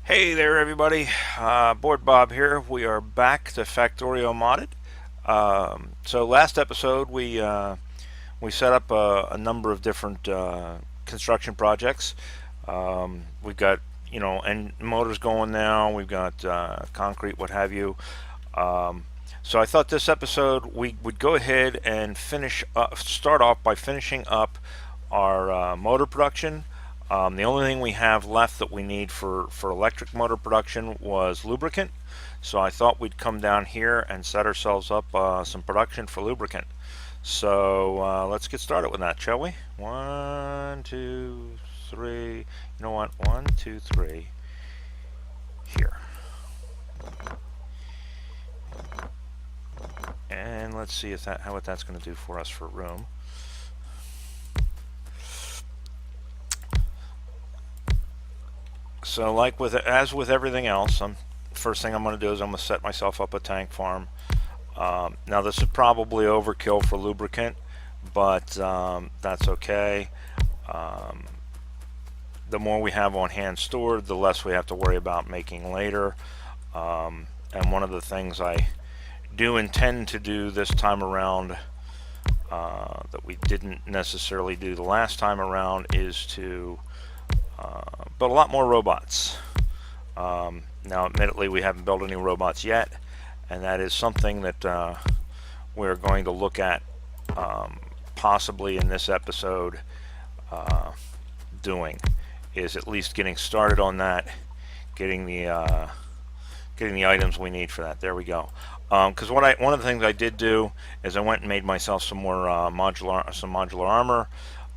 Hey there, everybody. Board Bob here. We are back to Factorio modded. So last episode we set up a number of different construction projects. We've got and motors going now. We've got concrete, what have you. Um, so I thought this episode we would go ahead and start off by finishing up our motor production. The only thing we have left that we need for electric motor production was lubricant. So I thought we'd come down here and set ourselves up some production for lubricant. So let's get started with that, shall we? One, two, three. You know what? One, two, three. Here. And let's see if what that's going to do for us for room. So as with everything else, first thing I'm going to do is I'm going to set myself up a tank farm. Now this is probably overkill for lubricant, but that's okay. The more we have on hand stored, the less we have to worry about making later. And one of the things I do intend to do this time around that we didn't necessarily do the last time around is to build a lot more robots. Now admittedly we haven't built any robots yet, and that is something that we're going to look at possibly in this episode doing, is at least getting started on that, getting the items we need for that. There we go. Because one of the things I did do is I went and made myself some more modular armor.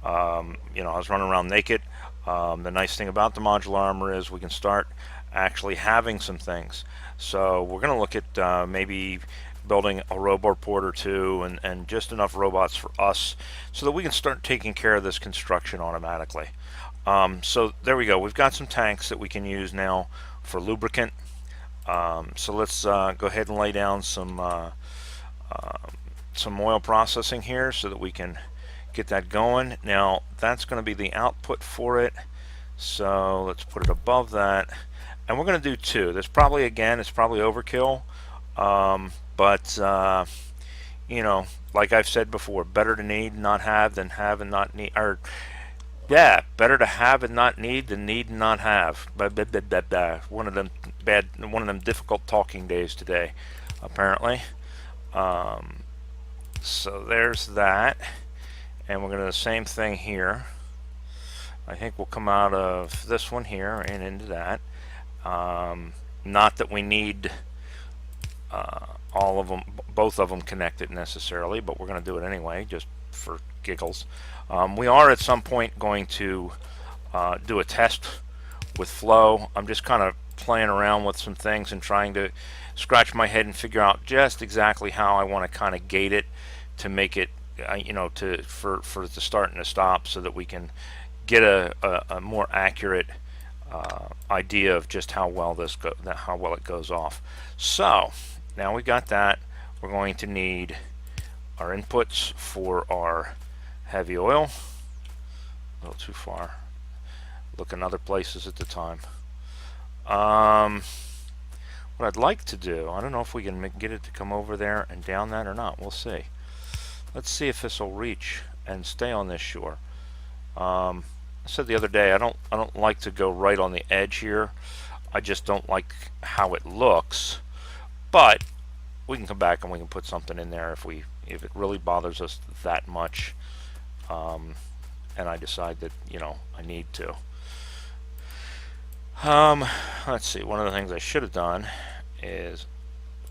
I was running around naked. The nice thing about the modular armor is we can start actually having some things. So we're going to look at maybe building a robot port or two and just enough robots for us so that we can start taking care of this construction automatically. So there we go. We've got some tanks that we can use now for lubricant. So let's go ahead and lay down some oil processing here so that we can get that going. Now that's going to be the output for it, so let's put it above that, and we're going to do two. There's probably, again, it's probably overkill, but like I've said before, better to need and not have than have and not need, or yeah, better to have and not need than need and not have. One of them difficult talking days today, apparently. So there's that. And we're going to do the same thing here. I think we'll come out of this one here and into that. Not that we need all of them, both of them connected necessarily, but we're going to do it anyway, just for giggles. We are at some point going to do a test with flow. I'm just kind of playing around with some things and trying to scratch my head and figure out just exactly how I want to kind of gate it to make it for the start and the stop, so that we can get a more accurate idea of just how well it goes off. So now we got that. We're going to need our inputs for our heavy oil. A little too far. Looking other places at the time. What I'd like to do, I don't know if we can get it to come over there and down that or not. We'll see. Let's see if this will reach and stay on this shore. I said the other day I don't like to go right on the edge here. I just don't like how it looks. But we can come back and we can put something in there if it really bothers us that much, and I decide that I need to. Let's see. One of the things I should have done is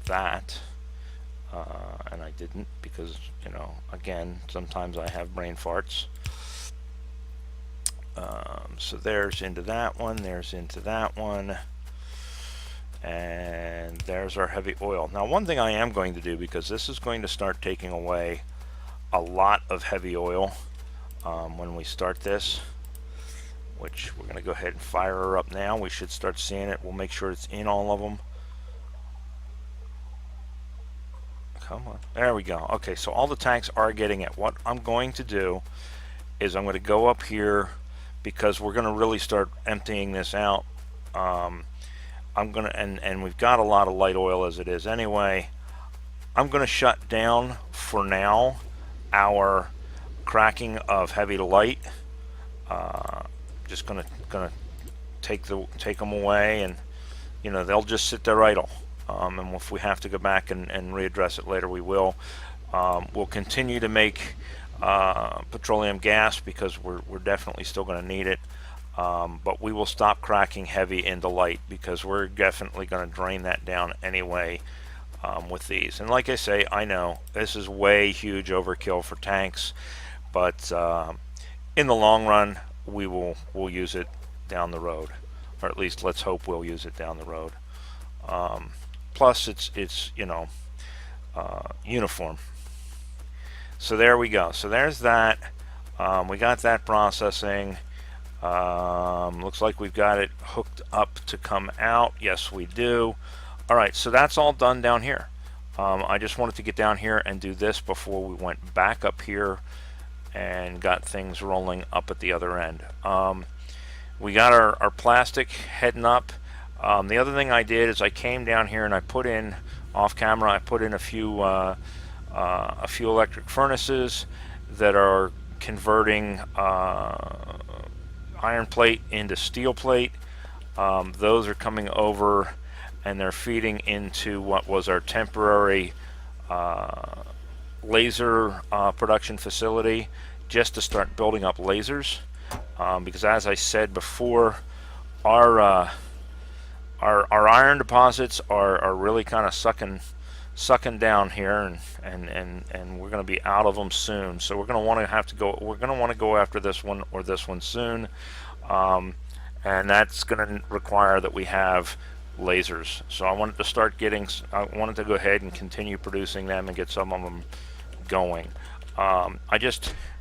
that. And I didn't because, again, sometimes I have brain farts. So there's into that one, there's into that one, and there's our heavy oil. Now, one thing I am going to do, because this is going to start taking away a lot of heavy oil when we start this, which we're going to go ahead and fire her up now. We should start seeing it. We'll make sure it's in all of them. Come on. There we go. Okay, so all the tanks are getting it. What I'm going to do is I'm going to go up here, because we're going to really start emptying this out I'm gonna, and we've got a lot of light oil as it is anyway. I'm gonna shut down for now our cracking of heavy to light. Just gonna take them away, and you know, they'll just sit there idle. And if we have to go back and readdress it later, we will. We'll continue to make petroleum gas because we're definitely still going to need it. But we will stop cracking heavy into light because we're definitely going to drain that down anyway with these. And like I say, I know this is way huge overkill for tanks, but in the long run, we'll use it down the road, or at least let's hope we'll use it down the road. Plus, it's you know, uniform. So there we go. So there's that. We got that processing. Looks like we've got it hooked up to come out. Yes, we do. All right, so that's all done down here. I just wanted to get down here and do this before we went back up here and got things rolling up at the other end. We got our plastic heading up. The other thing I did is I came down here and I put in, off camera, I put in a few electric furnaces that are converting iron plate into steel plate. Those are coming over and they're feeding into what was our temporary laser production facility, just to start building up lasers. Because as I said before, our iron deposits are really kind of sucking down here, and we're going to be out of them soon. So we're going to want to go after this one or this one soon, and that's going to require that we have lasers. So I wanted to go ahead and continue producing them and get some of them going.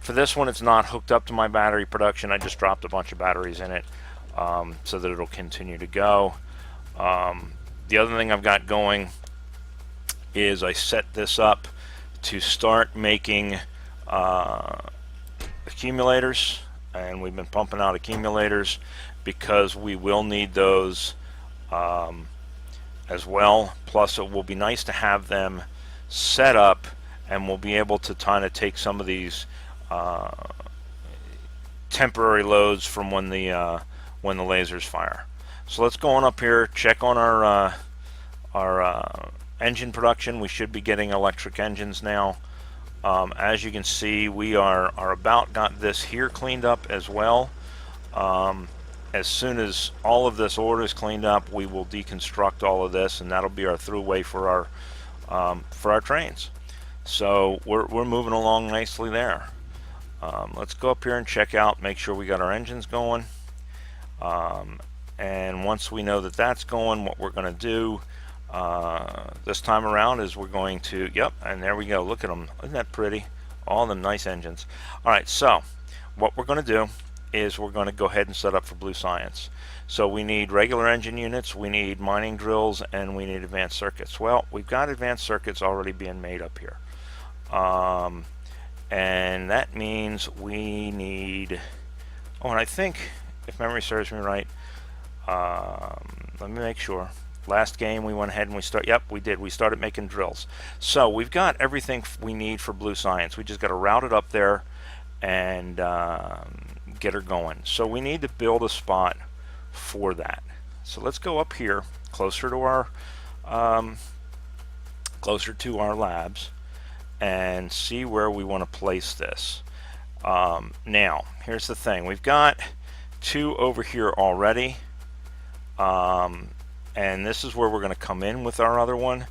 For this one, it's not hooked up to my battery production. I just dropped a bunch of batteries in it so that it'll continue to go. The other thing I've got going is I set this up to start making accumulators, and we've been pumping out accumulators because we will need those as well. Plus, it will be nice to have them set up, and we'll be able to kind of take some of these temporary loads from when the lasers fire. So let's go on up here, check on our engine production. We should be getting electric engines now. As you can see, we are about got this here cleaned up as well. As soon as all of this ore is cleaned up, we will deconstruct all of this, and that'll be our throughway for our trains. So we're moving along nicely there. Let's go up here and check out, make sure we got our engines going. And once we know that that's going, what we're going to do this time around is we're going to, yep, and there we go. Look at them. Isn't that pretty? All them nice engines. All right, so what we're going to do is we're going to go ahead and set up for Blue Science. So we need regular engine units, we need mining drills, and we need advanced circuits. Well, we've got advanced circuits already being made up here. And that means we need, oh, and I think, if memory serves me right, let me make sure. Last game we went ahead and we did. We started making drills. So we've got everything we need for Blue Science. We just got to route it up there and get her going. So we need to build a spot for that. So let's go up here closer to our labs and see where we want to place this. Now here's the thing. We've got two over here already. And this is where we're going to come in with our other one,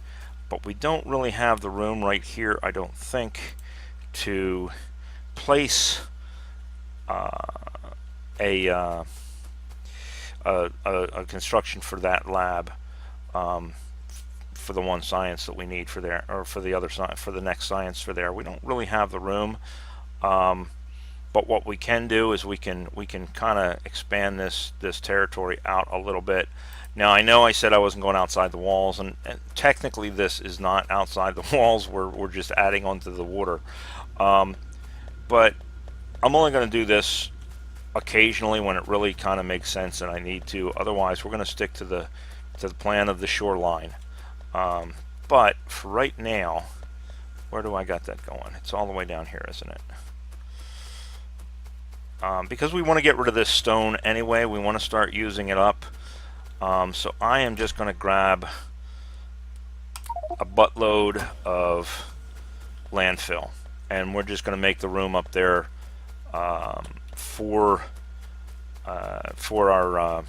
but we don't really have the room right here, I don't think, to place a construction for that lab, for the one science that we need for there, or for the other science, for the next science for there. We don't really have the room, but what we can do is we can kind of expand this territory out a little bit. Now, I know I said I wasn't going outside the walls, and technically this is not outside the walls. We're just adding onto the water. But I'm only going to do this occasionally when it really kind of makes sense and I need to. Otherwise, we're going to stick to the to the plan of the shoreline. But for right now, where do I got that going? It's all the way down here, isn't it? Because we want to get rid of this stone anyway, we want to start using it up. So I am just going to grab a buttload of landfill, and we're just going to make the room up there for our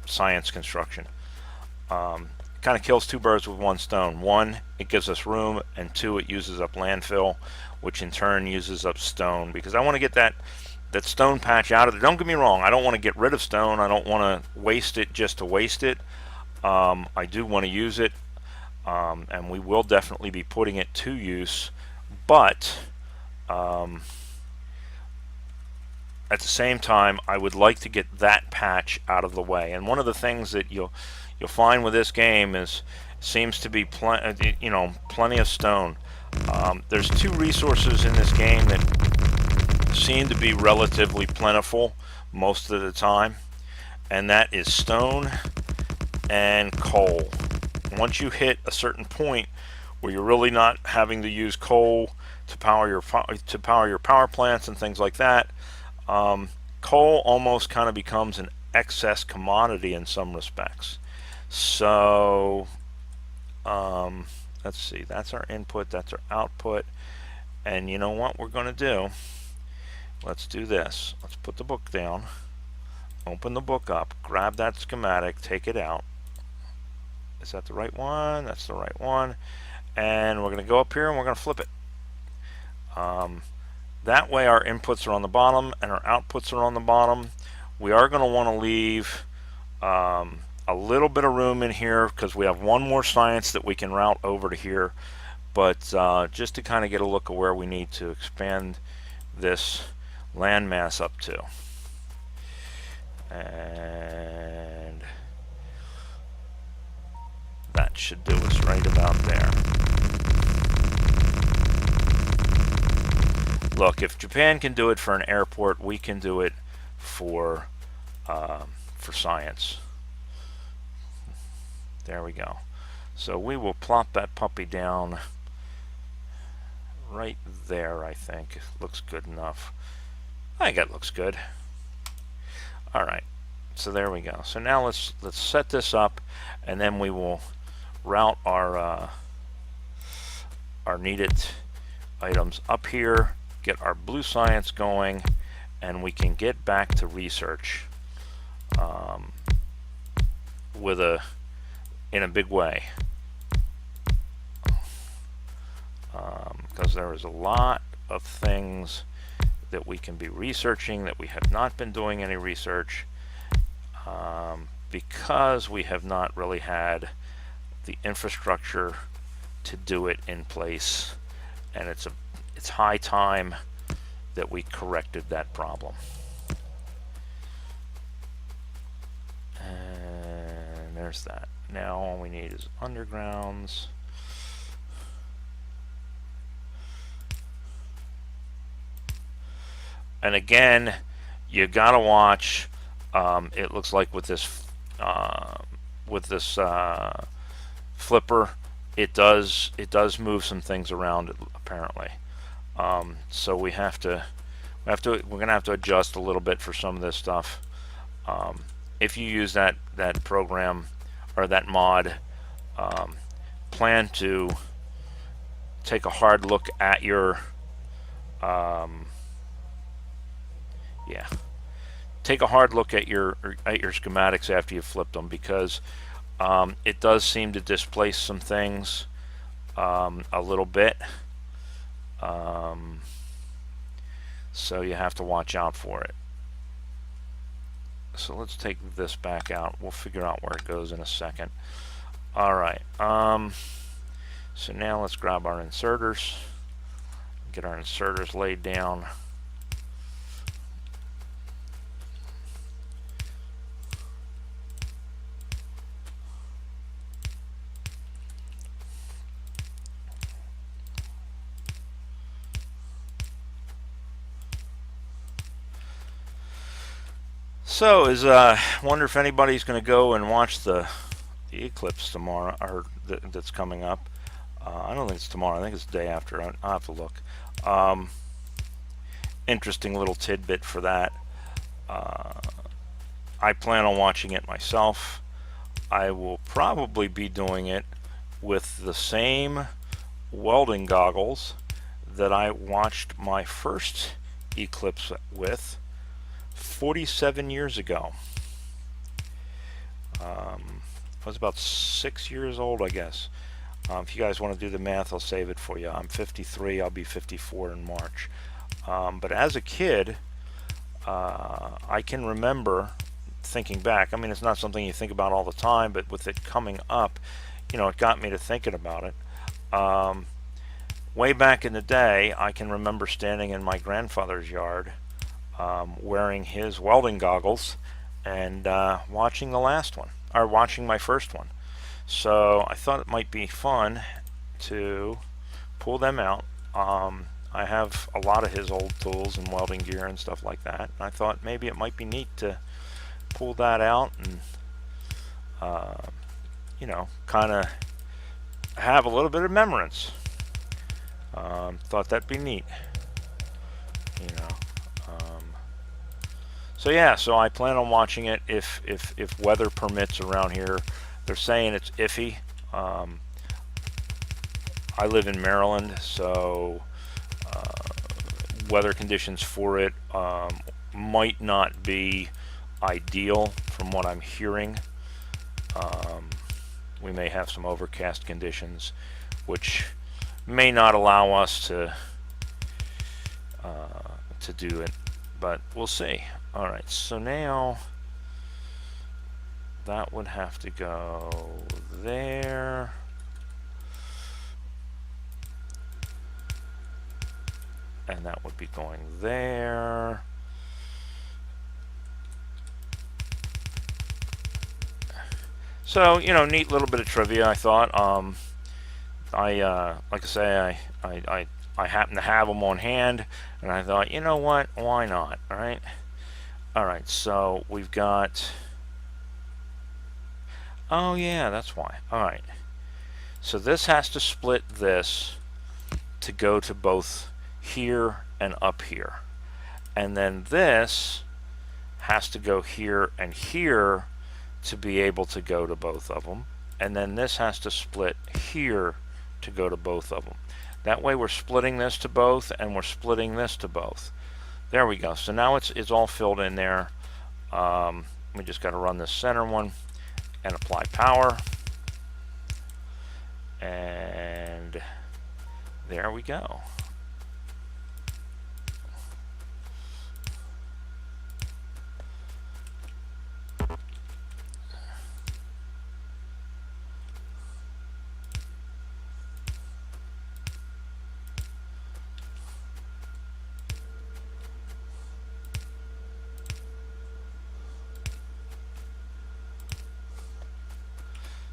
science construction. Kind of kills two birds with one stone. One, it gives us room, and two, it uses up landfill, which in turn uses up stone, because I want to get that stone patch out of there. Don't get me wrong, I don't want to get rid of stone. I don't want to waste it just to waste it. I do want to use it, and we will definitely be putting it to use, but at the same time, I would like to get that patch out of the way. And one of the things that you'll find with this game is seems to be plenty of stone. There's two resources in this game that seem to be relatively plentiful most of the time, and that is stone and coal. Once you hit a certain point where you're really not having to use coal to power your power plants and things like that, coal almost kind of becomes an excess commodity in some respects. So let's see, that's our input, that's our output, and you know what we're going to do? Let's do this. Let's put the book down, open the book up, grab that schematic, take it out. Is that the right one? That's the right one. And we're going to go up here and we're going to flip it. That way our inputs are on the bottom and our outputs are on the bottom. We are going to want to leave a little bit of room in here because we have one more science that we can route over to here. But just to kind of get a look at where we need to expand this landmass up to. And that should do us right about there. Look, if Japan can do it for an airport, we can do it for science. There we go. So we will plop that puppy down right there. I think looks good enough. I think it looks good. All right, so there we go. So now let's set this up, and then we will route our needed items up here, get our blue science going, and we can get back to research in a big way, because there is a lot of things that we can be researching that we have not been doing any research, because we have not really had the infrastructure to do it in place, and it's high time that we corrected that problem. And there's that. Now all we need is undergrounds. And again, you gotta watch. It looks like with this flipper, it does move some things around apparently. So we're gonna have to adjust a little bit for some of this stuff. If you use that program or that mod, plan to take a hard look at your take a hard look at your schematics after you've flipped them, because it does seem to displace some things a little bit, so you have to watch out for it. So let's take this back out. We'll figure out where it goes in a second. Alright, so now let's grab our inserters, get our inserters laid down. So, wonder if anybody's going to go and watch the eclipse tomorrow, or that's coming up. I don't think it's tomorrow. I think it's the day after. I'll have to look. Interesting little tidbit for that. I plan on watching it myself. I will probably be doing it with the same welding goggles that I watched my first eclipse with 47 years ago. I was about 6 years old, I guess. If you guys want to do the math, I'll save it for you. I'm 53. I'll be 54 in March. But as a kid, I can remember thinking back. I mean, it's not something you think about all the time, but with it coming up, you know, it got me to thinking about it. Way back in the day, I can remember standing in my grandfather's yard wearing his welding goggles and watching the last one, or watching my first one. So I thought it might be fun to pull them out. I have a lot of his old tools and welding gear and stuff like that. I thought maybe it might be neat to pull that out and you know, kind of have a little bit of remembrance. Thought that'd be neat, you know. So yeah, so I plan on watching it if weather permits around here. They're saying it's iffy. I live in Maryland, so weather conditions for it might not be ideal from what I'm hearing. We may have some overcast conditions, which may not allow us to do it, but we'll see. All right, so now that would have to go there. And that would be going there. So, you know, neat little bit of trivia, I thought. Like I say, I happen to have them on hand, and I thought, you know what, why not? All right. All right, so we've got, oh yeah, that's why. All right, so this has to split this to go to both here and up here, and then this has to go here and here to be able to go to both of them, and then this has to split here to go to both of them. That way we're splitting this to both, and we're splitting this to both. There we go. So now it's all filled in there. We just got to run this center one and apply power, and there we go.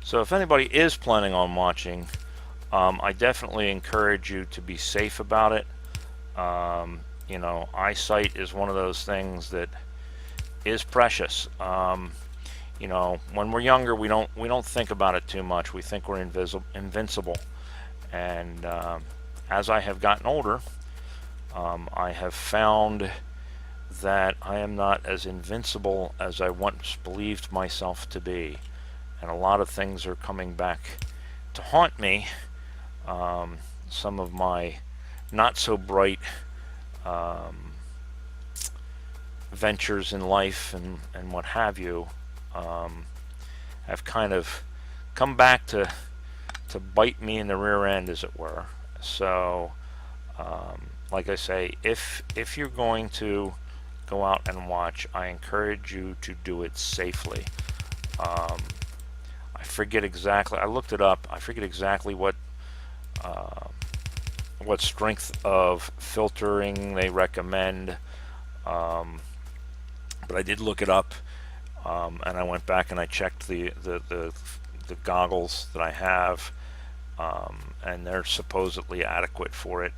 So if anybody is planning on watching, I definitely encourage you to be safe about it. You know, eyesight is one of those things that is precious. You know, when we're younger, we don't think about it too much. We think we're invincible. And as I have gotten older, I have found that I am not as invincible as I once believed myself to be. And a lot of things are coming back to haunt me. Some of my not so bright ventures in life and what have you have kind of come back to bite me in the rear end, as it were. So like I say, if you're going to go out and watch, I encourage you to do it safely. I forget exactly, I looked it up, I forget exactly what strength of filtering they recommend, but I did look it up, and I went back and I checked the goggles that I have, and they're supposedly adequate for it.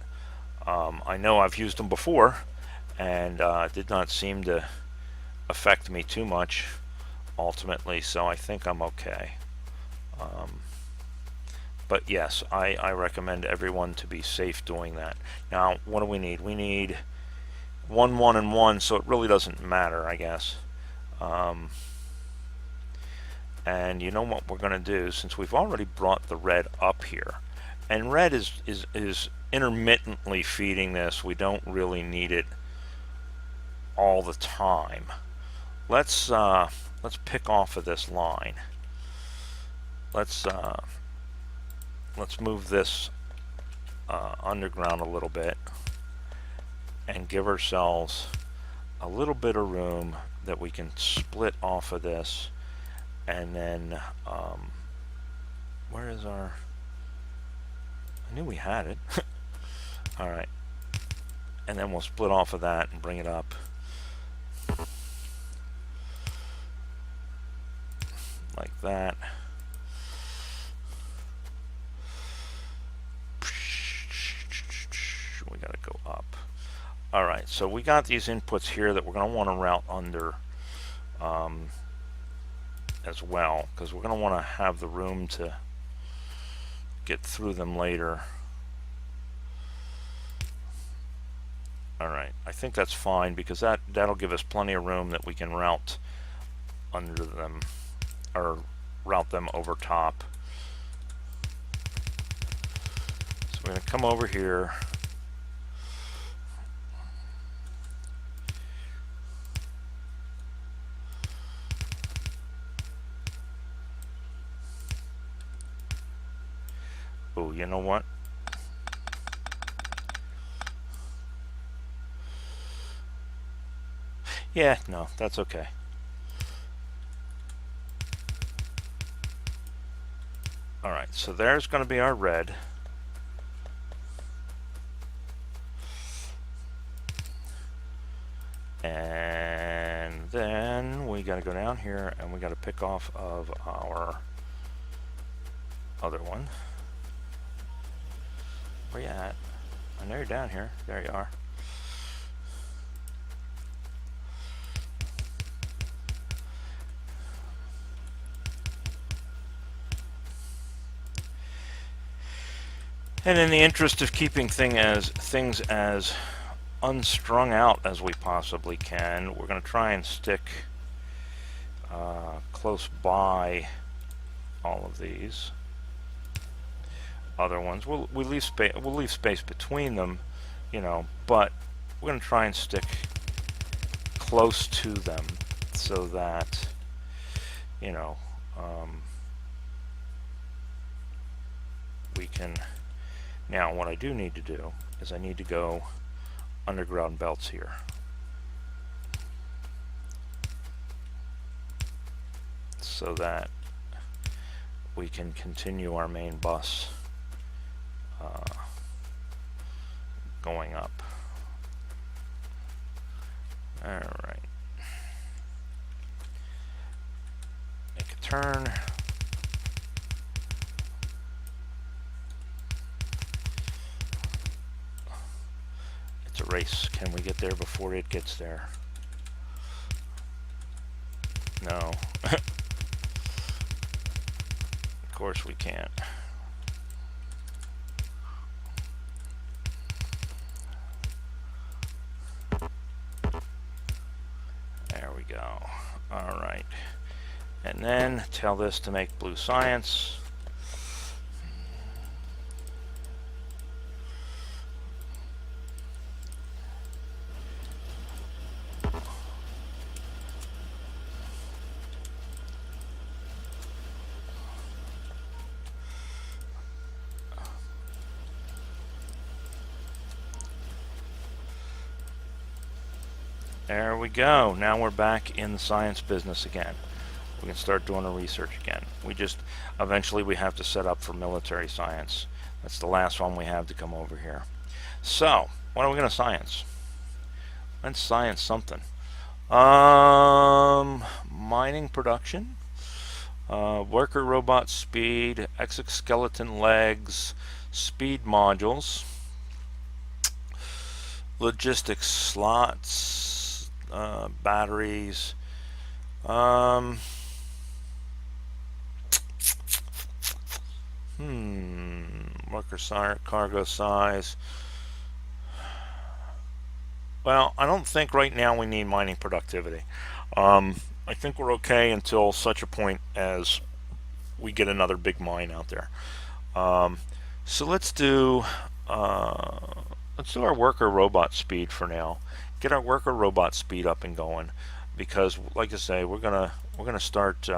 I know I've used them before, and did not seem to affect me too much ultimately, so I think I'm okay. But yes, I recommend everyone to be safe doing that. Now, what do we need? We need 1, 1, and 1, so it really doesn't matter, I guess. And you know what we're going to do, since we've already brought the red up here, and red is intermittently feeding this. We don't really need it all the time. Let's pick off of this line. Let's move this underground a little bit and give ourselves a little bit of room that we can split off of this. And then where is our, I knew we had it. All right, and then we'll split off of that and bring it up like that. We gotta go up. All right, so we got these inputs here that we're gonna want to route under as well, because we're gonna want to have the room to get through them later. All right, I think that's fine, because that'll give us plenty of room that we can route under them, or route them over top. So we're going to come over here. Oh, you know what? Yeah, no, that's okay. All right, so there's going to be our red. And then we got to go down here and we got to pick off of our other one. Where you at? I know you're down here. There you are. And in the interest of keeping things as unstrung out as we possibly can, we're going to try and stick close by all of these other ones. We'll leave space between them, you know, but we're going to try and stick close to them so that, you know, we can. Now, what I do need to do is I need to go underground belts here. So that we can continue our main bus going up. All right. Make a turn. It's a race. Can we get there before it gets there? No. Of course we can't. There we go. All right. And then tell this to make blue science. There we go. Now we're back in the science business again. We can start doing our research again. Eventually we have to set up for military science. That's the last one we have to come over here. So, what are we going to science? Let's science something. Mining production, worker robot speed, exoskeleton legs, speed modules, logistics slots, batteries. Worker size, cargo size. Well, I don't think right now we need mining productivity. I think we're okay until such a point as we get another big mine out there. So let's do our worker robot speed for now. Get our worker robot speed up and going, because, like I say, we're gonna start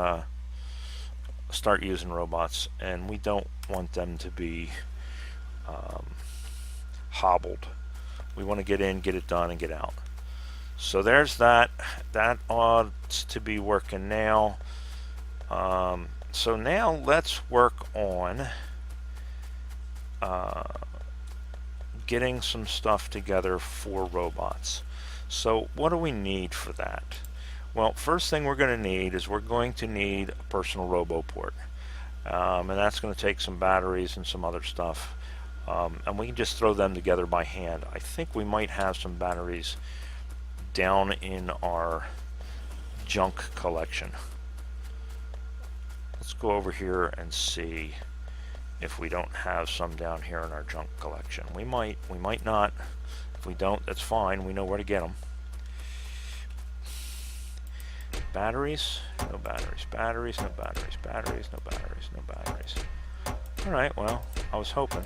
using robots, and we don't want them to be hobbled. We want to get in, get it done, and get out. So there's that. That ought to be working now. So now let's work on getting some stuff together for robots. So what do we need for that? Well, first thing we're going to need is we're going to need a personal RoboPort. And that's going to take some batteries and some other stuff. And we can just throw them together by hand. I think we might have some batteries down in our junk collection. Let's go over here and see if we don't have some down here in our junk collection. We might not. If we don't, that's fine. We know where to get them. Batteries, no batteries, batteries, no batteries, batteries, no batteries, no batteries. Alright, well, I was hoping.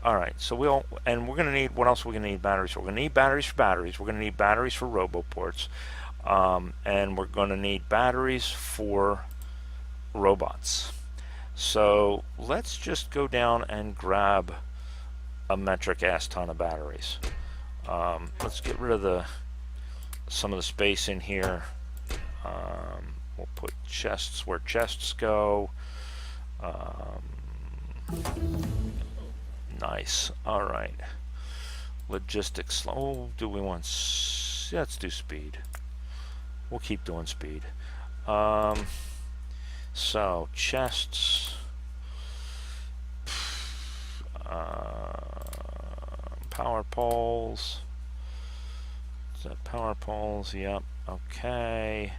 Alright, so we're going to need, what else are we going to need batteries for? We're going to need batteries for batteries. We're going to need batteries for RoboPorts. And we're going to need batteries for robots. So let's just go down and grab a metric ass ton of batteries. Let's get rid of some of the space in here. We'll put chests where chests go. Nice. All right. Logistics. Oh, do we want? Let's do speed. We'll keep doing speed. So chests. Power poles. Is that power poles? Yep. Okay.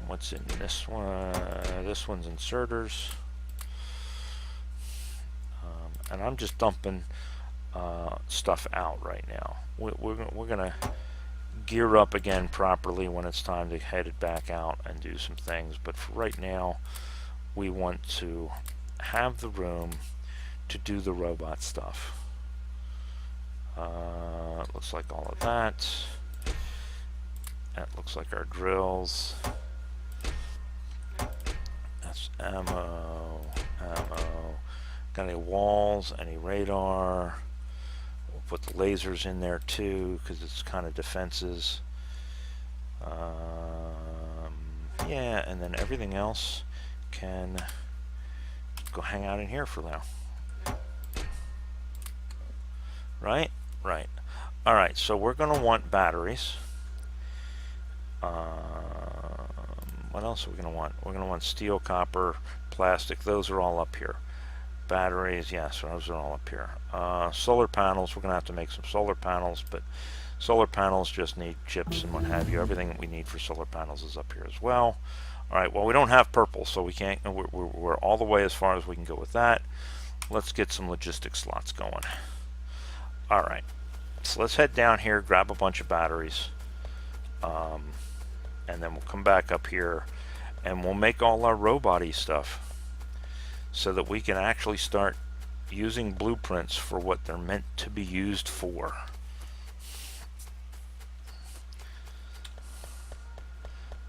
What's in this one? This one's inserters. And I'm just dumping stuff out right now. We're gonna gear up again properly when it's time to head it back out and do some things. But for right now, we want to have the room to do the robot stuff. Looks like all of that. That looks like our drills. That's ammo. Got any walls, any radar. We'll put the lasers in there too, because it's kind of defenses. Yeah, and then everything else can go hang out in here for now. Right? Right. Alright, so we're going to want batteries. What else are we going to want? We're going to want steel, copper, plastic. Those are all up here. Batteries, yes, those are all up here. Solar panels, we're going to have to make some solar panels, but solar panels just need chips and what have you. Everything that we need for solar panels is up here as well. Alright, well, we don't have purple, so we can't, we're all the way as far as we can go with that. Let's get some logistics slots going. Alright, so let's head down here, grab a bunch of batteries, and then we'll come back up here and we'll make all our robot-y stuff so that we can actually start using blueprints for what they're meant to be used for.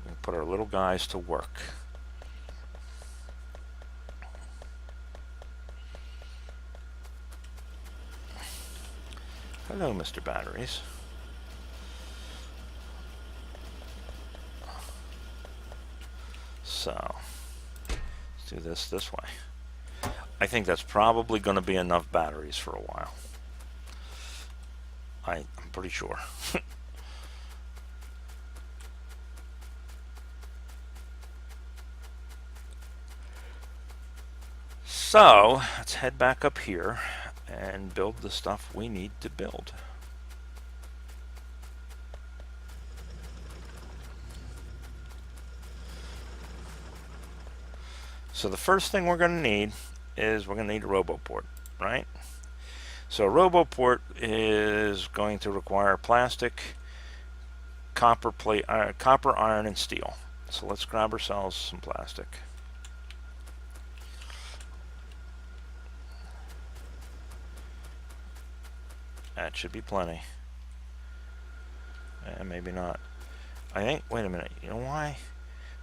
We'll put our little guys to work. Hello, Mr. Batteries. So, let's do this way. I think that's probably going to be enough batteries for a while. I'm pretty sure. So, let's head back up here and build the stuff we need to build. So the first thing we're going to need is we're going to need a roboport, right? So a roboport is going to require plastic, copper plate, copper, iron, and steel. So let's grab ourselves some plastic. That should be plenty. Maybe not. I think, wait a minute, you know why?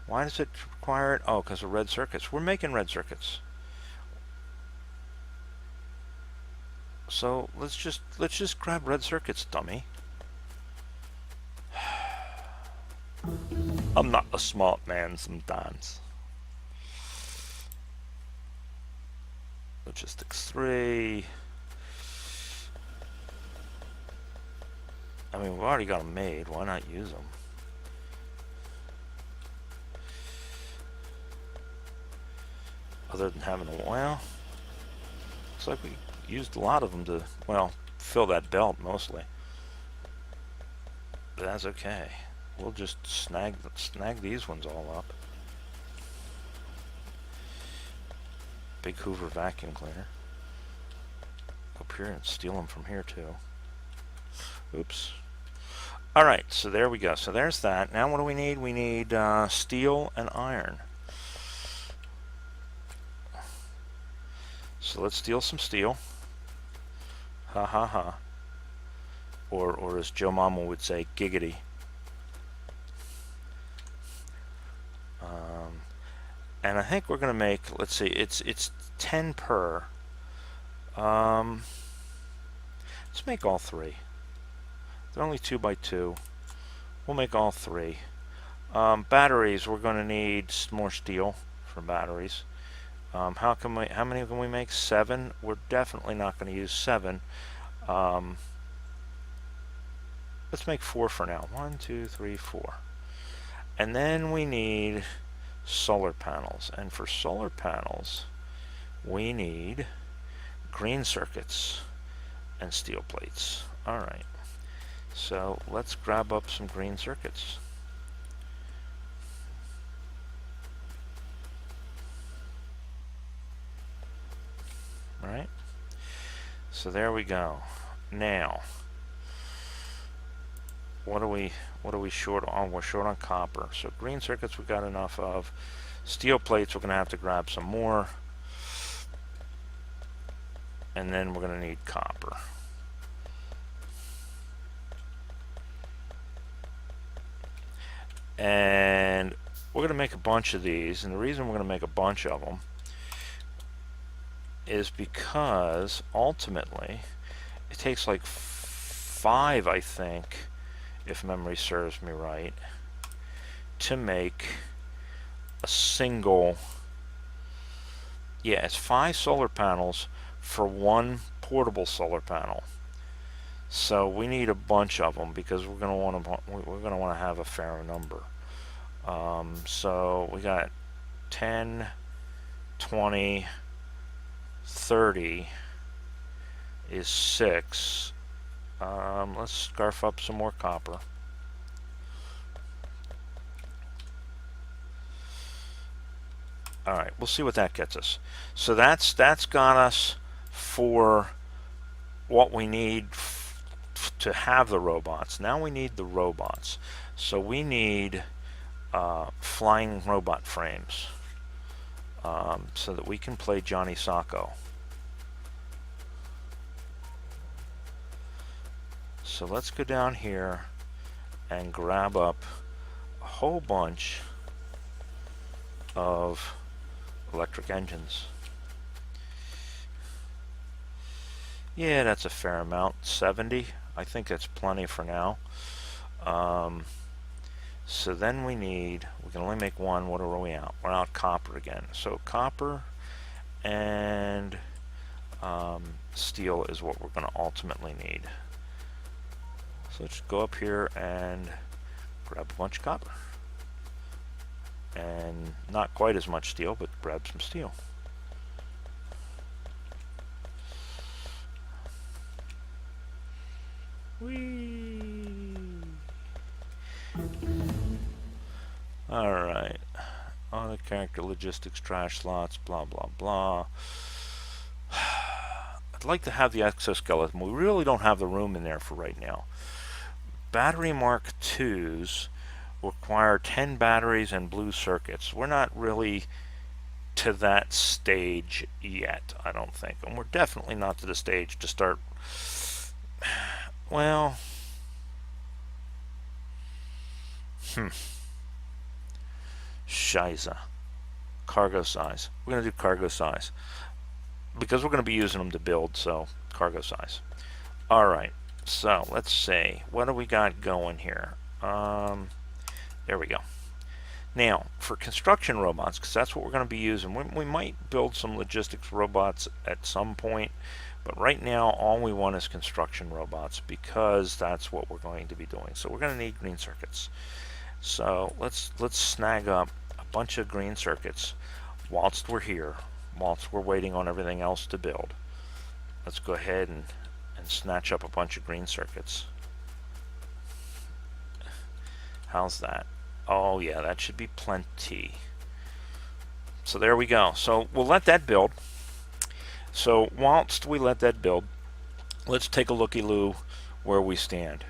Why does it require it? Oh, because of red circuits. We're making red circuits. So let's just grab red circuits, dummy. I'm not a smart man sometimes. Logistics 3. I mean, we've already got them made. Why not use them? Other than having them, well, looks like we used a lot of them to, well, fill that belt mostly. But that's okay. We'll just snag these ones all up. Big Hoover vacuum cleaner. Up here and steal them from here too. Oops. Alright, so there we go. So there's that. Now what do we need? We need steel and iron. So let's steal some steel. Ha ha ha. Or as Joe Mama would say, giggity. And I think we're going to make, let's see, it's 10 per. Let's make all 3. They're only 2 by 2. We'll make all 3. Batteries, we're going to need more steel for batteries. How many can we make? 7. We're definitely not going to use 7. Let's make 4 for now. 1, 2, 3, 4. And then we need solar panels. And for solar panels, we need green circuits and steel plates. Alright. So let's grab up some green circuits. Alright. So there we go. Now, what are we short on? We're short on copper. So green circuits we got enough of. Steel plates we're going to have to grab some more. And then we're going to need copper. And we're going to make a bunch of these, and the reason we're going to make a bunch of them is because ultimately it takes like 5, I think, if memory serves me right, to make a single, yeah, it's 5 solar panels for 1 portable solar panel. So we need a bunch of them because we're going to want to have a fair number. So we got 10, 20, 30 is 6. Let's scarf up some more copper. Alright, we'll see what that gets us. So that's got us for what we need to have the robots. Now we need the robots. So we need flying robot frames so that we can play Johnny Sacco. So let's go down here and grab up a whole bunch of electric engines. Yeah, that's a fair amount. 70. I think that's plenty for now. So then we can only make 1. What are we out? We're out copper again. So copper and steel is what we're going to ultimately need. So let's go up here and grab a bunch of copper. And not quite as much steel, but grab some steel. Whee! Alright. character logistics, trash slots, blah, blah, blah. I'd like to have the exoskeleton. We really don't have the room in there for right now. Battery Mark IIs require 10 batteries and blue circuits. We're not really to that stage yet, I don't think. And we're definitely not to the stage to start, well, Shiza. Cargo size. We're going to do cargo size. Because we're going to be using them to build, so cargo size. Alright, so let's see. What do we got going here? There we go. Now, for construction robots, because that's what we're going to be using, we might build some logistics robots at some point, but right now all we want is construction robots because that's what we're going to be doing. So we're going to need green circuits. So let's snag up a bunch of green circuits whilst we're here, whilst we're waiting on everything else to build. Let's go ahead and snatch up a bunch of green circuits. How's that? Oh yeah, that should be plenty. So there we go. So we'll let that build. So whilst we let that build, let's take a looky-loo where we stand.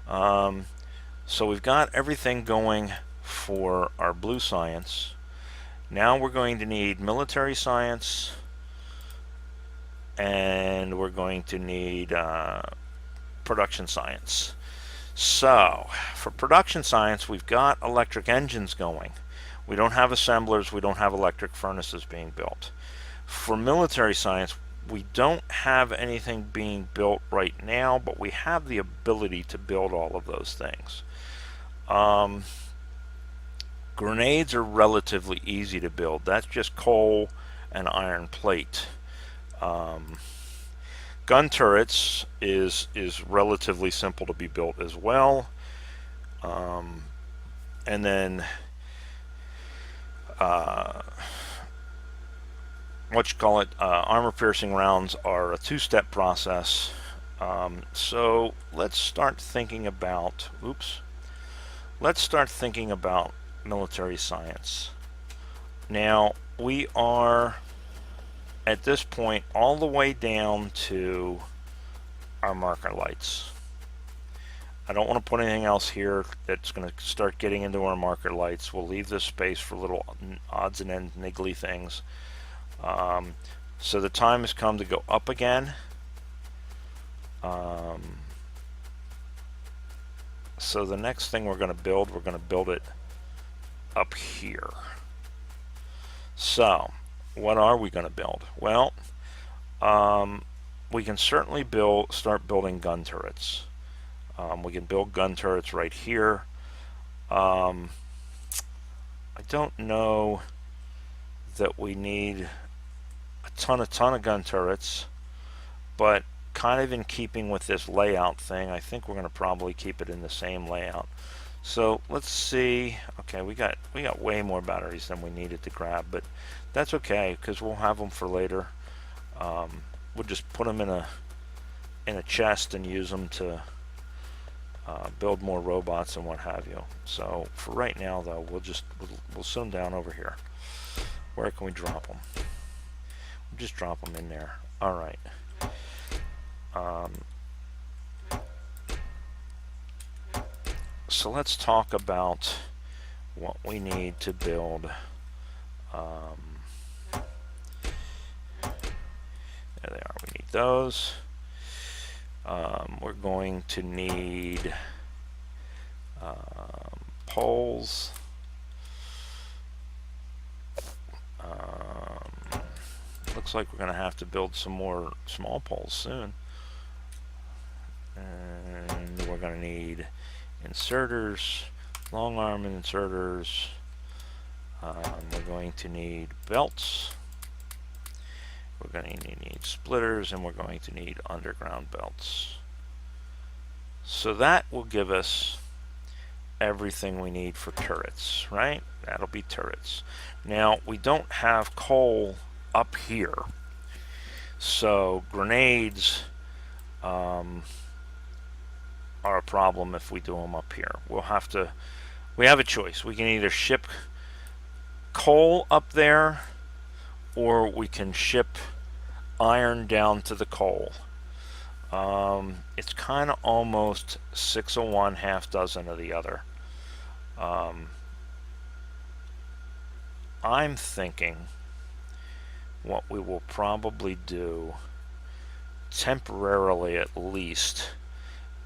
So we've got everything going for our blue science. Now we're going to need military science, and we're going to need production science. So for production science, we've got electric engines going. We don't have assemblers, we don't have electric furnaces being built. For military science, we don't have anything being built right now, but we have the ability to build all of those things. Grenades are relatively easy to build. That's just coal and iron plate. Gun turrets is relatively simple to be built as well. And then armor piercing rounds are a two-step process. So let's start thinking about military science. Now we are at this point all the way down to our marker lights. I don't want to put anything else here that's going to start getting into our marker lights. We'll leave this space for little odds and ends, niggly things. So the time has come to go up again. So the next thing we're going to build it up here. So what are we going to build? Well, we can certainly start building gun turrets. We can build gun turrets right here. I don't know that we need a ton of gun turrets, but kind of in keeping with this layout thing, I think we're going to probably keep it in the same layout. So let's see. Okay, we got way more batteries than we needed to grab, but that's okay because we'll have them for later. We'll just put them in a chest and use them to build more robots and what have you. So for right now, though, we'll sit them down over here. Where can we drop them? We'll just drop them in there. All right. So let's talk about what we need to build. There they are. We need those. We're going to need poles. Looks like we're going to have to build some more small poles soon. And we're going to need inserters, long arm inserters. We're going to need belts. We're going to need splitters, and we're going to need underground belts. So that will give us everything we need for turrets, right? That'll be turrets. Now, we don't have coal up here, so grenades are a problem if we do them up here. We have a choice. We can either ship coal up there, or we can ship iron down to the coal. It's kind of almost 6 of one, half dozen of the other. I'm thinking what we will probably do, temporarily at least,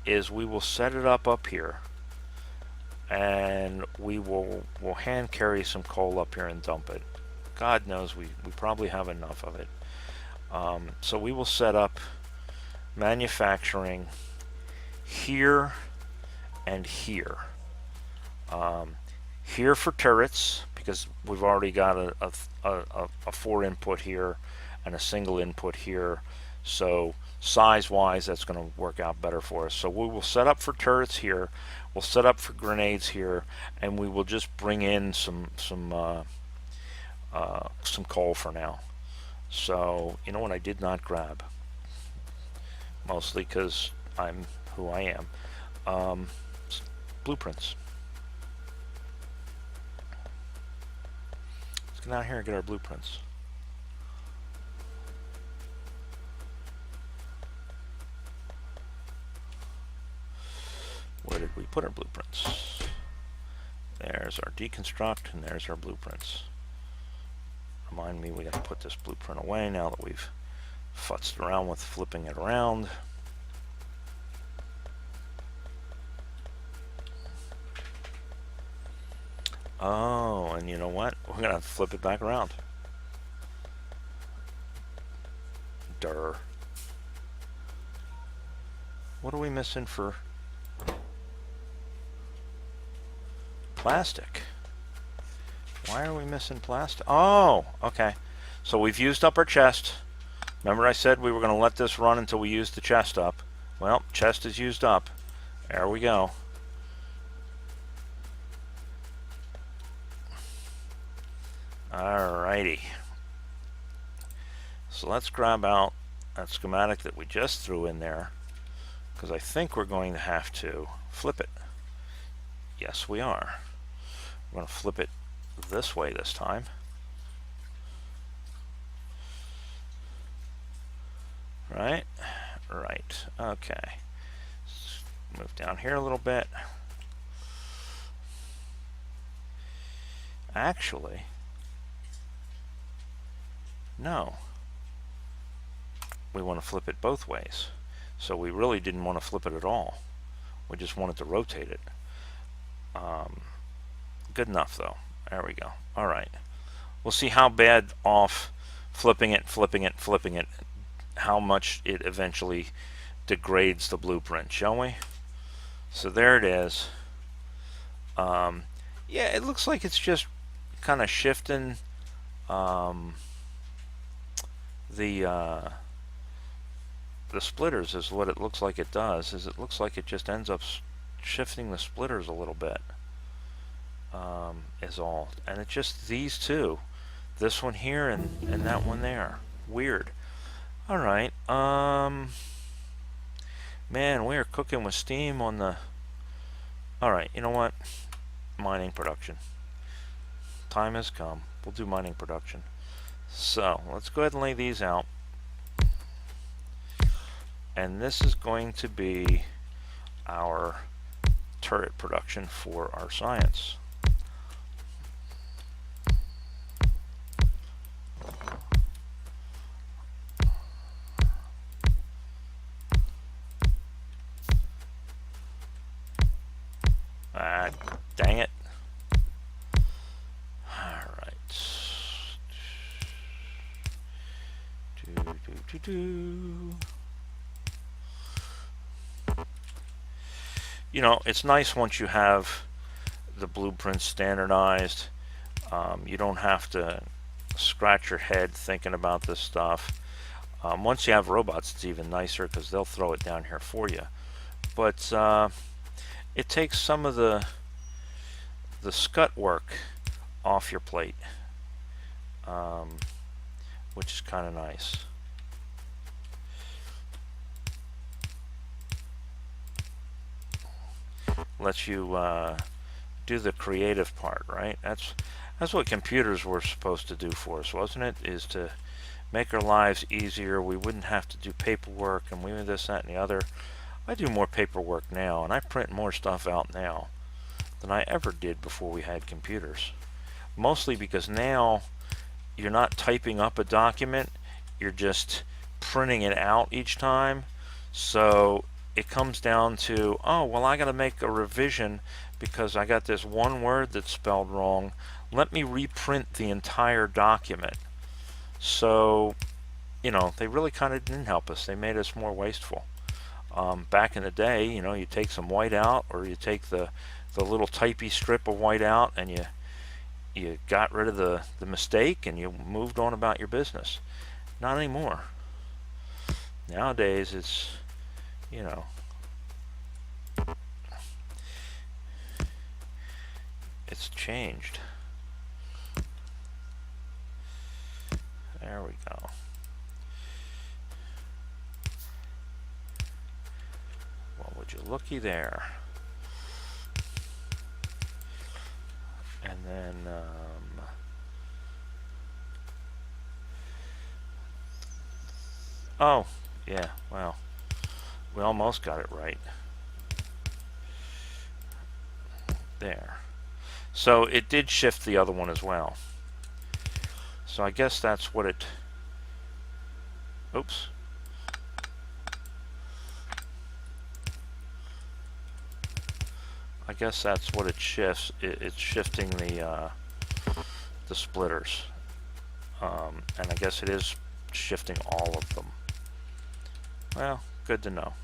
is we will set it up here, and we'll hand carry some coal up here and dump it. God knows we probably have enough of it. So we will set up manufacturing here and here. Here for turrets, because we've already got a 4 input here and a single input here, so size wise that's going to work out better for us. So we will set up for turrets here, we'll set up for grenades here, and we will just bring in some coal for now. So you know what I did not grab, mostly because I'm who I am, blueprints. Let's get out here and get our blueprints. Where did we put our blueprints? There's our deconstruct, and there's our blueprints. Remind me, we got to put this blueprint away now that we've futzed around with flipping it around. Oh, and you know what? We're going to flip it back around. Durr. What are we missing for plastic? Why are we missing plastic? Oh, okay. So we've used up our chest. Remember I said we were going to let this run until we used the chest up. Well, chest is used up. There we go. Alrighty. So let's grab out that schematic that we just threw in there, because I think we're going to have to flip it. Yes, we are. We're going to flip it this way this time. Right? Right. Okay. Let's move down here a little bit. Actually, no. We want to flip it both ways. So we really didn't want to flip it at all. We just wanted to rotate it. Good enough though. There we go. All right. We'll see how bad off flipping it, how much it eventually degrades the blueprint, shall we? So there it is. Yeah, it looks like it's just kind of shifting the splitters is what it looks like it does. It looks like it just ends up shifting the splitters a little bit. Is all. And it's just these two. This one here and that one there. Weird. Alright. Man, we are cooking with steam on the... Alright, you know what? Mining production. Time has come. We'll do mining production. So, let's go ahead and lay these out. And this is going to be our turret production for our science. Dang it. Alright. You know, it's nice once you have the blueprints standardized. You don't have to scratch your head thinking about this stuff. Once you have robots, it's even nicer because they'll throw it down here for you. But it takes some of the scut work off your plate, which is kind of nice. Lets you do the creative part, right? That's what computers were supposed to do for us, wasn't it? Is to make our lives easier. We wouldn't have to do paperwork and we would this, that, and the other. I do more paperwork now, and I print more stuff out now than I ever did before we had computers. Mostly because now you're not typing up a document, you're just printing it out each time. So it comes down to, oh, well, I got to make a revision because I got this one word that's spelled wrong. Let me reprint the entire document. So, you know, they really kind of didn't help us. They made us more wasteful. Back in the day, you know, you take some white out, or you take the little typey strip of white out, and you got rid of the mistake and you moved on about your business. Not anymore. Nowadays it's, you know, it's changed. There we go. Well, would you looky there. And then oh, yeah, well, we almost got it right. There. So it did shift the other one as well. So I guess that's what it, oops. I guess that's what it shifts. It's shifting the splitters. And I guess it is shifting all of them. Well, good to know.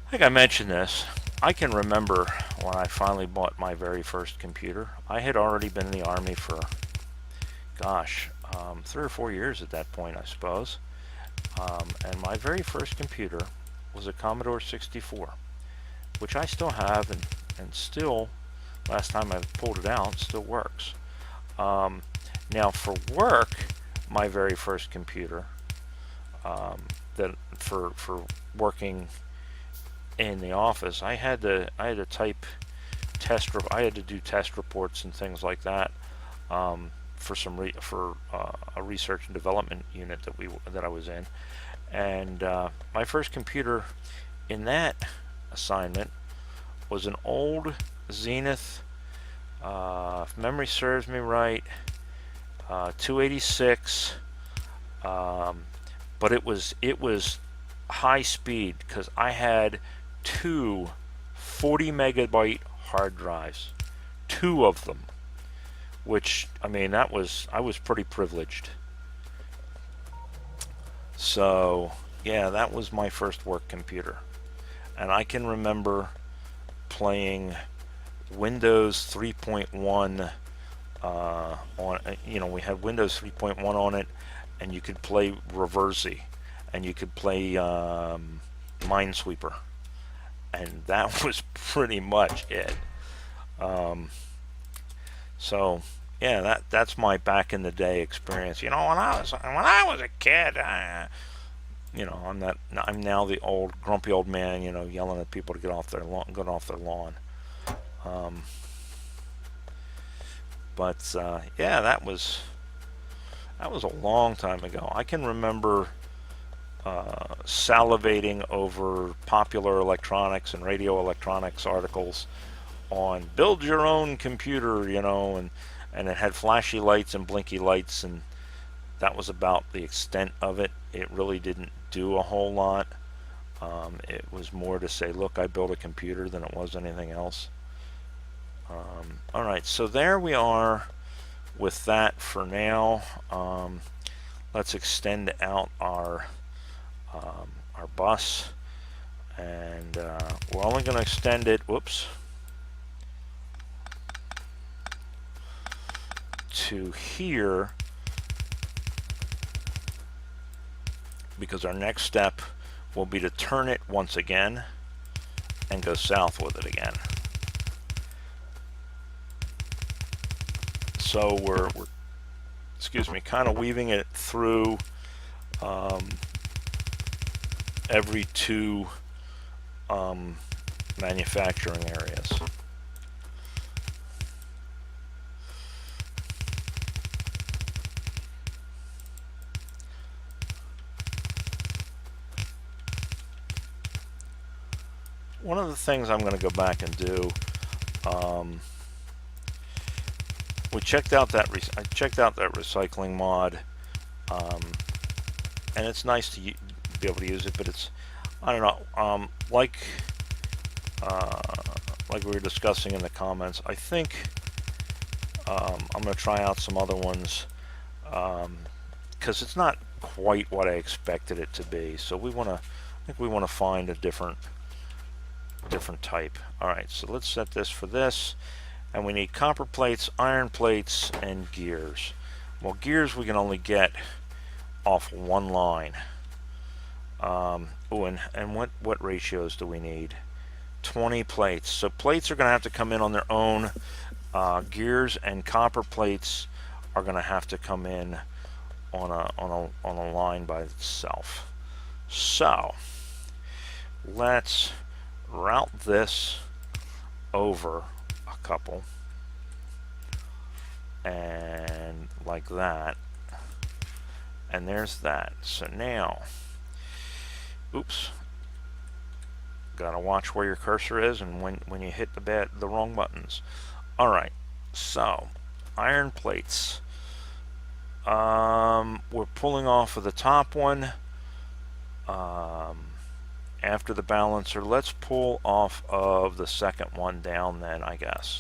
I think I mentioned this. I can remember when I finally bought my very first computer. I had already been in the Army for, gosh, 3 or 4 years at that point, I suppose. And my very first computer was a Commodore 64, which I still have, and still, last time I pulled it out, still works. Now for work, my very first computer, that for working in the office, I had to type I had to do test reports and things like that, for a research and development unit that I was in. And my first computer in that assignment was an old Zenith, if memory serves me right, 286, but it was high speed because I had two 40 megabyte hard drives, 2 of them, which, I mean, I was pretty privileged. So yeah, that was my first work computer, and I can remember playing Windows 3.1 on, you know, we had Windows 3.1 on it, and you could play Reversi, and you could play Minesweeper, and that was pretty much it. So yeah, that's my back in the day experience. You know, when I was a kid, you know, I'm now the old grumpy old man, you know, yelling at people to get off their lawn. But yeah, that was a long time ago. I can remember salivating over popular electronics and radio electronics articles on build your own computer, you know, and it had flashy lights and blinky lights, and that was about the extent of it. It really didn't do a whole lot. It was more to say, look, I built a computer, than it was anything else. Alright, so there we are with that for now. Let's extend out our bus, and we're only going to extend it, whoops, to here, because our next step will be to turn it once again and go south with it again. So we're excuse me, kind of weaving it through every 2 manufacturing areas. One of the things I'm going to go back and do, we checked out that I checked out that recycling mod, and it's nice to be able to use it, but it's, I don't know, like we were discussing in the comments, I think I'm going to try out some other ones, because it's not quite what I expected it to be. So we want to, I think we want to find a different type. All right, so let's set this for this, and we need copper plates, iron plates, and gears. Well, gears we can only get off one line. Oh, and what ratios do we need? 20 plates. So plates are going to have to come in on their own. Gears and copper plates are going to have to come in on a line by itself. So let's route this over a couple, and like that, and there's that. So now, oops, gotta watch where your cursor is and when you hit the wrong buttons. All right, so iron plates. We're pulling off of the top one. After the balancer, let's pull off of the second one down then, I guess.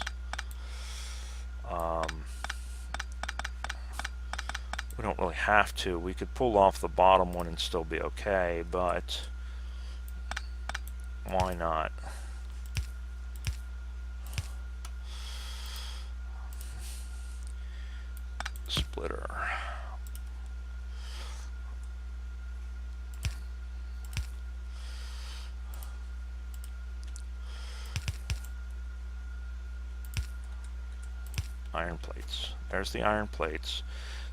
We don't really have to. We could pull off the bottom one and still be okay, but why not? Splitter. Iron plates. There's the iron plates.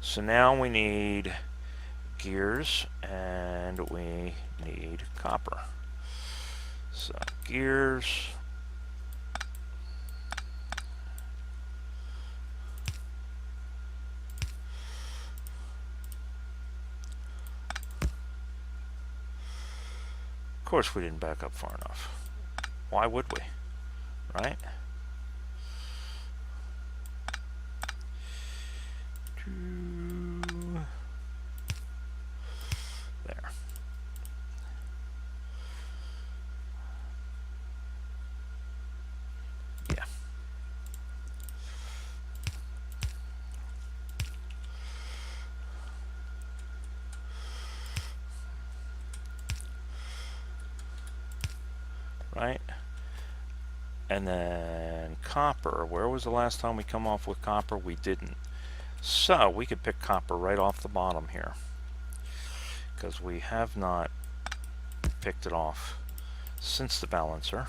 So now we need gears and we need copper. So gears. Of course we didn't back up far enough. Why would we? Right? There. Yeah. Right? And then copper. Where was the last time we come off with copper? We didn't. So we could pick copper right off the bottom here, because we have not picked it off since the balancer.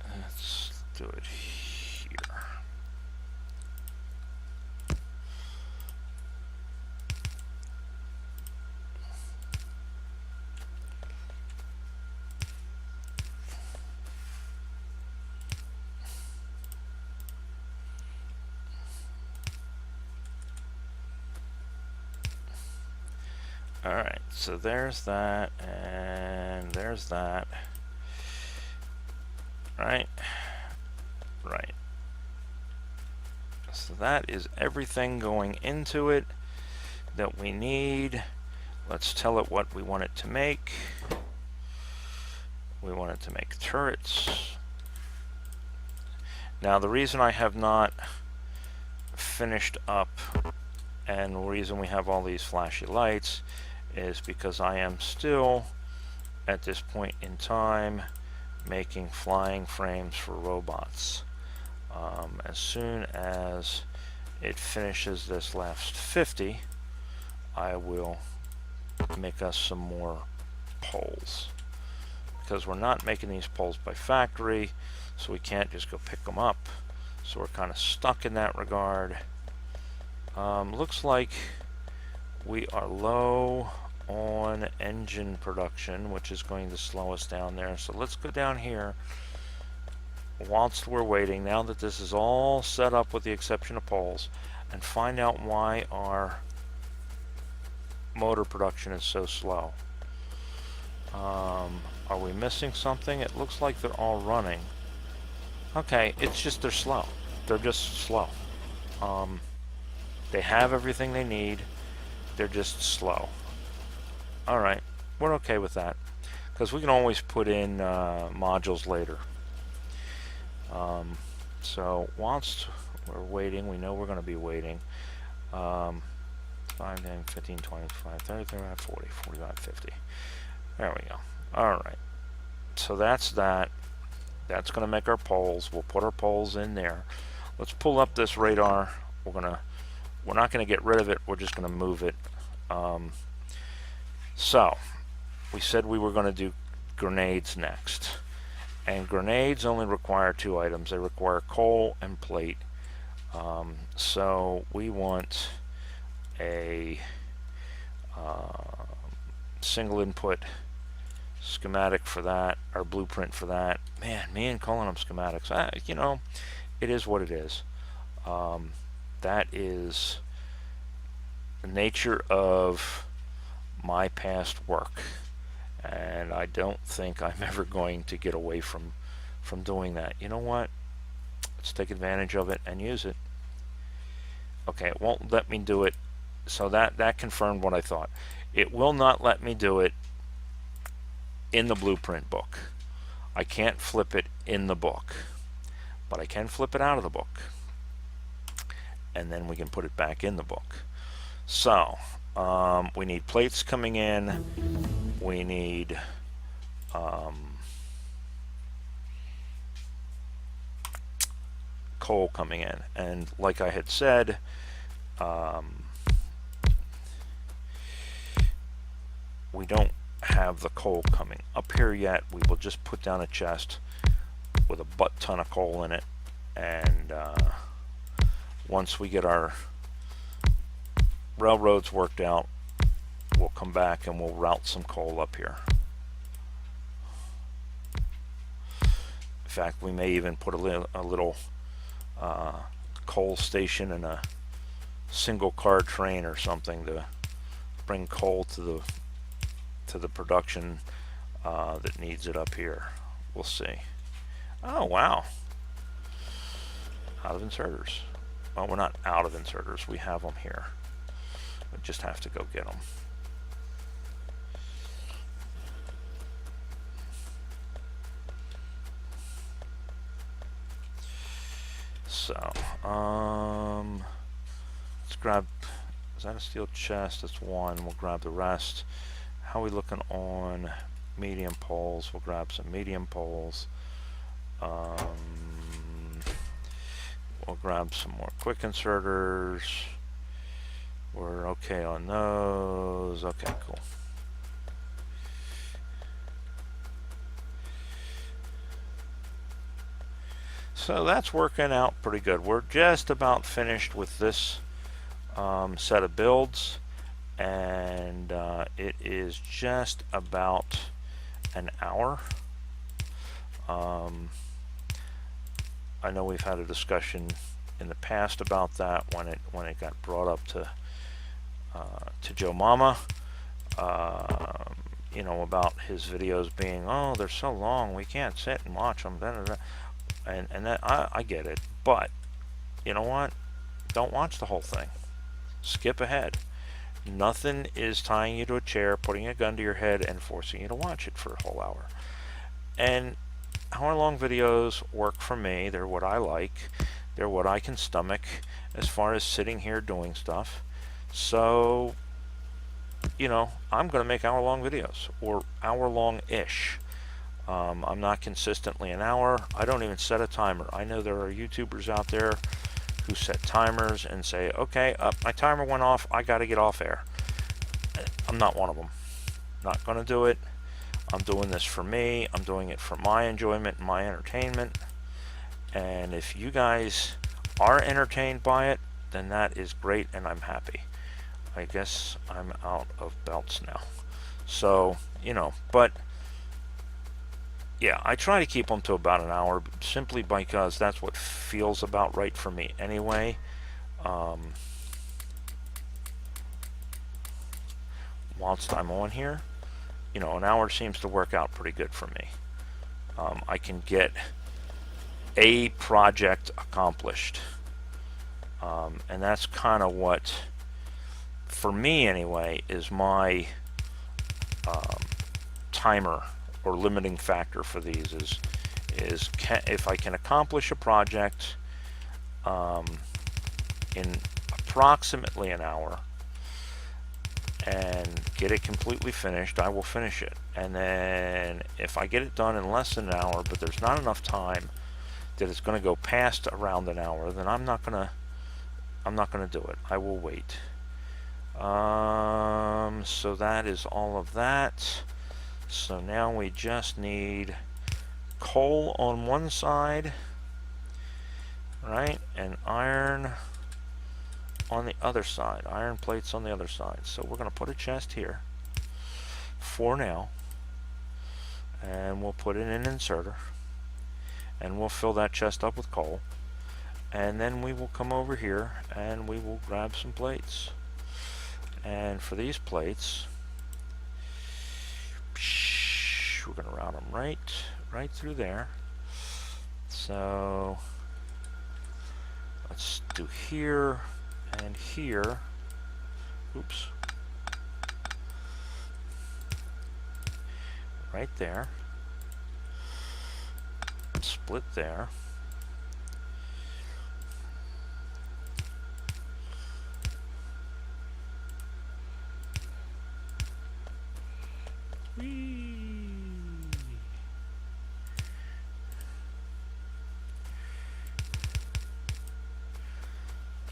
Let's do it here. Alright, so there's that, and there's that. Right? Right. So that is everything going into it that we need. Let's tell it what we want it to make. We want it to make turrets. Now the reason I have not finished up, and the reason we have all these flashy lights, is because I am still, at this point in time, making flying frames for robots. As soon as it finishes this last 50, I will make us some more poles. because we're not making these poles by factory, so we can't just go pick them up. So we're kind of stuck in that regard. Looks like we are low on engine production, which is going to slow us down there. So let's go down here whilst we're waiting, now that this is all set up with the exception of poles, and find out why our motor production is so slow. Are we missing something? It looks like they're all running. Okay, it's just they're slow. They're just slow. They have everything they need. They're just slow. Alright, we're okay with that, because we can always put in modules later. So whilst we're waiting, we know we're going to be waiting. 5, 10, 15, 25, 30, 35, 40, 45, 50. There we go. Alright. So that's that. That's going to make our poles. We'll put our poles in there. Let's pull up this radar. We're not going to get rid of it. We're just going to move it. So we said we were going to do grenades next. And grenades only require 2 items. They require coal and plate. So we want a single input schematic for that, or blueprint for that. Man, me and calling them schematics, you know, it is what it is. That is the nature of my past work, and I don't think I'm ever going to get away from doing that. You know what? Let's take advantage of it and use it. Okay, it won't let me do it, so that confirmed what I thought. It will not let me do it in the blueprint book. I can't flip it in the book, but I can flip it out of the book, and then we can put it back in the book. So we need plates coming in. We need coal coming in, and like I had said, we don't have the coal coming up here yet. We will just put down a chest with a butt ton of coal in it, and once we get our railroads worked out, we'll come back and we'll route some coal up here. In fact, we may even put a little coal station in a single car train or something to bring coal to the production that needs it up here. We'll see. Oh wow, out of inserters. Well, we're not out of inserters, we have them here. We just have to go get them. So let's grab, is that a steel chest? That's one. We'll grab the rest. How are we looking on medium poles? We'll grab some medium poles. We'll grab some more quick inserters. We're okay on those. Okay, cool. So that's working out pretty good. We're just about finished with this set of builds, and it is just about an hour. I know we've had a discussion in the past about that when it got brought up to Joe Mama, you know, about his videos being, oh, they're so long, we can't sit and watch them, da, da, da. And that, I get it, but you know what? Don't watch the whole thing. Skip ahead. Nothing is tying you to a chair, putting a gun to your head, and forcing you to watch it for a whole hour. And hour-long videos work for me. They're what I like. They're what I can stomach as far as sitting here doing stuff. So, you know, I'm going to make hour-long videos, or hour-long-ish. I'm not consistently an hour. I don't even set a timer. I know there are YouTubers out there who set timers and say, okay, my timer went off, I got to get off air. I'm not one of them. Not going to do it. I'm doing this for me. I'm doing it for my enjoyment and my entertainment. And if you guys are entertained by it, then that is great and I'm happy. I guess I'm out of belts now. So, you know, but yeah, I try to keep them to about an hour simply because that's what feels about right for me anyway. Whilst I'm on here, you know, an hour seems to work out pretty good for me. I can get a project accomplished. And that's kind of what, for me anyway, is my timer or limiting factor for these is if I can accomplish a project in approximately an hour and get it completely finished, I will finish it. And then if I get it done in less than an hour, but there's not enough time that it's going to go past around an hour, then I'm not gonna do it. I will wait. So that is all of that. So now we just need coal on one side, right, and iron on the other side, iron plates on the other side. So we're going to put a chest here for now, and we'll put in an inserter, and we'll fill that chest up with coal, and then we will come over here and we will grab some plates. And for these plates, we're going to route them right through there. So let's do here and here. Oops. Right there. Split there. Whee!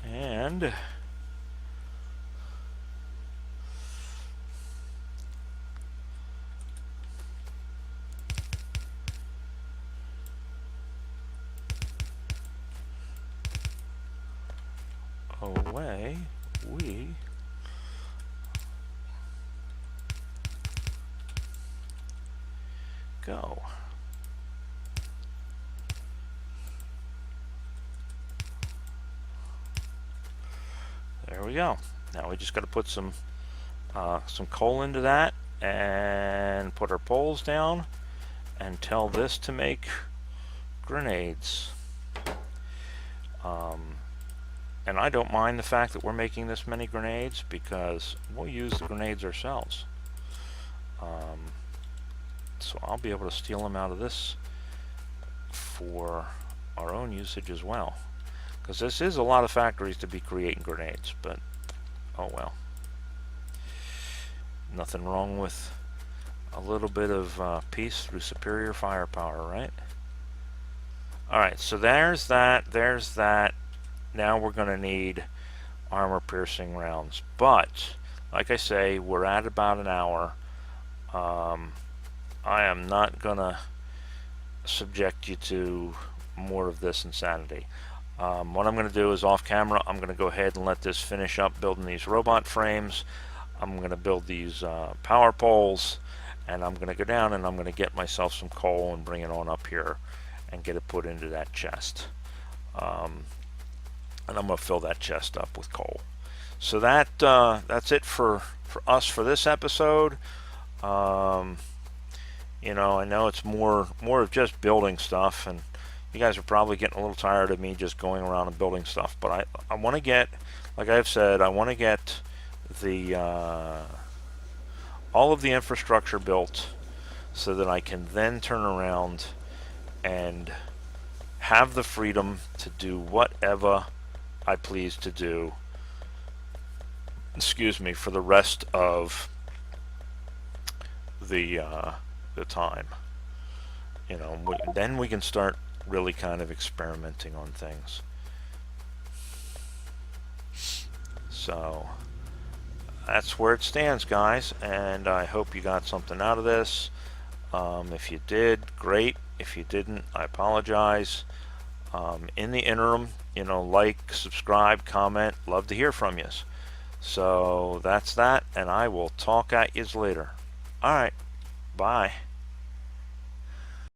And away we go. There we go. Now we just got to put some coal into that and put our poles down and tell this to make grenades. And I don't mind the fact that we're making this many grenades because we'll use the grenades ourselves. So I'll be able to steal them out of this for our own usage as well. Because this is a lot of factories to be creating grenades, but oh well. Nothing wrong with a little bit of peace through superior firepower, right? Alright, so there's that. Now we're going to need armor-piercing rounds. But, like I say, we're at about an hour. I am not going to subject you to more of this insanity. What I'm going to do is off camera, I'm going to go ahead and let this finish up building these robot frames. I'm going to build these power poles, and I'm going to go down and I'm going to get myself some coal and bring it on up here and get it put into that chest. And I'm going to fill that chest up with coal. So that's it for us for this episode. You know, I know it's more of just building stuff, and you guys are probably getting a little tired of me just going around and building stuff. But I want to get, like I've said, I want to get the all of the infrastructure built so that I can then turn around and have the freedom to do whatever I please to do, excuse me, for the rest of the time. You know, then we can start really kind of experimenting on things. So that's where it stands, guys, and I hope you got something out of this. If you did, great. If you didn't, I apologize. In the interim, like, subscribe, comment. Love to hear from you. So that's that, and I will talk at you later. All right, bye.